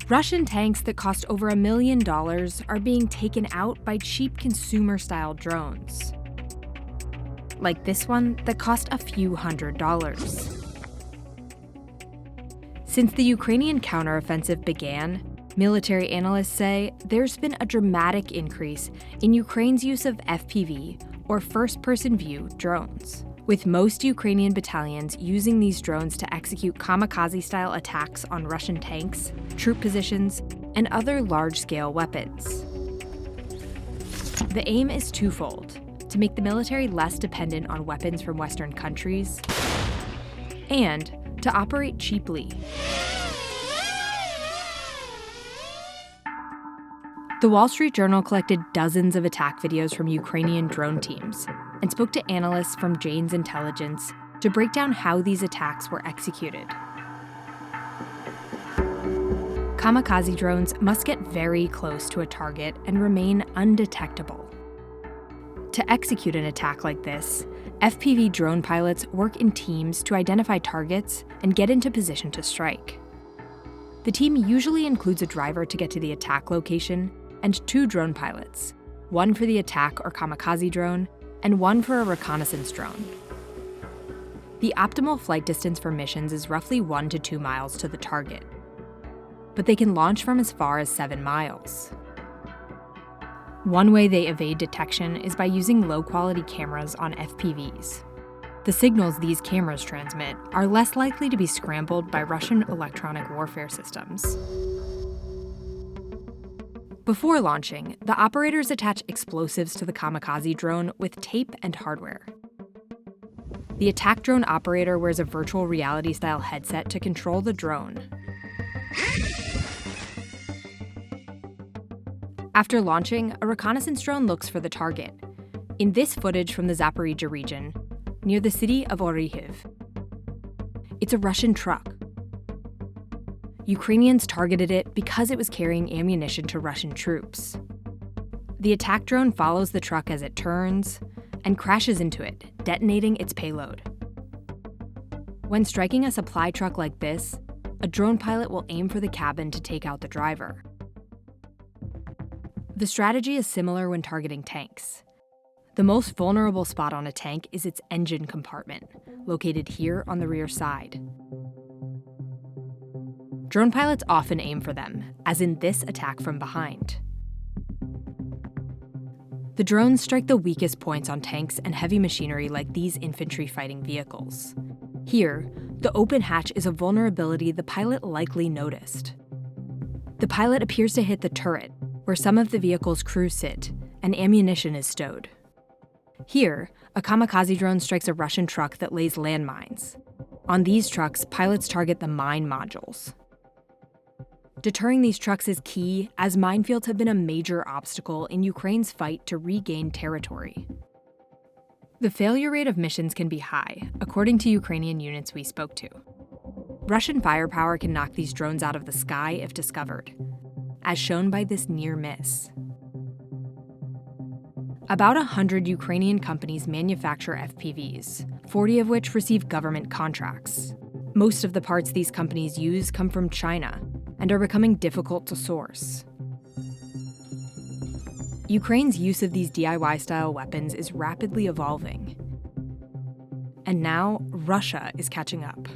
Russian tanks that cost over $1 million are being taken out by cheap consumer-style drones. Like this one that cost a few $100s. Since the Ukrainian counteroffensive began, military analysts say there's been a dramatic increase in Ukraine's use of FPV, or first-person view, drones, with most Ukrainian battalions using these drones to execute kamikaze-style attacks on Russian tanks, troop positions, and other large-scale weapons. The aim is twofold: to make the military less dependent on weapons from Western countries, and to operate cheaply. The Wall Street Journal collected dozens of attack videos from Ukrainian drone teams and spoke to analysts from Jane's Intelligence to break down how these attacks were executed. Kamikaze drones must get very close to a target and remain undetectable. To execute an attack like this, FPV drone pilots work in teams to identify targets and get into position to strike. The team usually includes a driver to get to the attack location and 2 drone pilots, one for the attack or kamikaze drone and one for a reconnaissance drone. The optimal flight distance for missions is roughly 1 to 2 miles to the target, but they can launch from as far as 7 miles. One way they evade detection is by using low-quality cameras on FPVs. The signals these cameras transmit are less likely to be scrambled by Russian electronic warfare systems. Before launching, the operators attach explosives to the kamikaze drone with tape and hardware. The attack drone operator wears a virtual reality-style headset to control the drone. After launching, a reconnaissance drone looks for the target. In this footage from the Zaporizhzhia region, near the city of Orikhiv, it's a Russian truck. Ukrainians targeted it because it was carrying ammunition to Russian troops. The attack drone follows the truck as it turns and crashes into it, detonating its payload. When striking a supply truck like this, a drone pilot will aim for the cabin to take out the driver. The strategy is similar when targeting tanks. The most vulnerable spot on a tank is its engine compartment, located here on the rear side. Drone pilots often aim for them, as in this attack from behind. The drones strike the weakest points on tanks and heavy machinery like these infantry fighting vehicles. Here, the open hatch is a vulnerability the pilot likely noticed. The pilot appears to hit the turret, where some of the vehicle's crew sit, and ammunition is stowed. Here, a kamikaze drone strikes a Russian truck that lays landmines. On these trucks, pilots target the mine modules. Deterring these trucks is key, as minefields have been a major obstacle in Ukraine's fight to regain territory. The failure rate of missions can be high, according to Ukrainian units we spoke to. Russian firepower can knock these drones out of the sky if discovered, as shown by this near miss. About 100 Ukrainian companies manufacture FPVs, 40 of which receive government contracts. Most of the parts these companies use come from China and are becoming difficult to source. Ukraine's use of these DIY-style weapons is rapidly evolving. And now, Russia is catching up.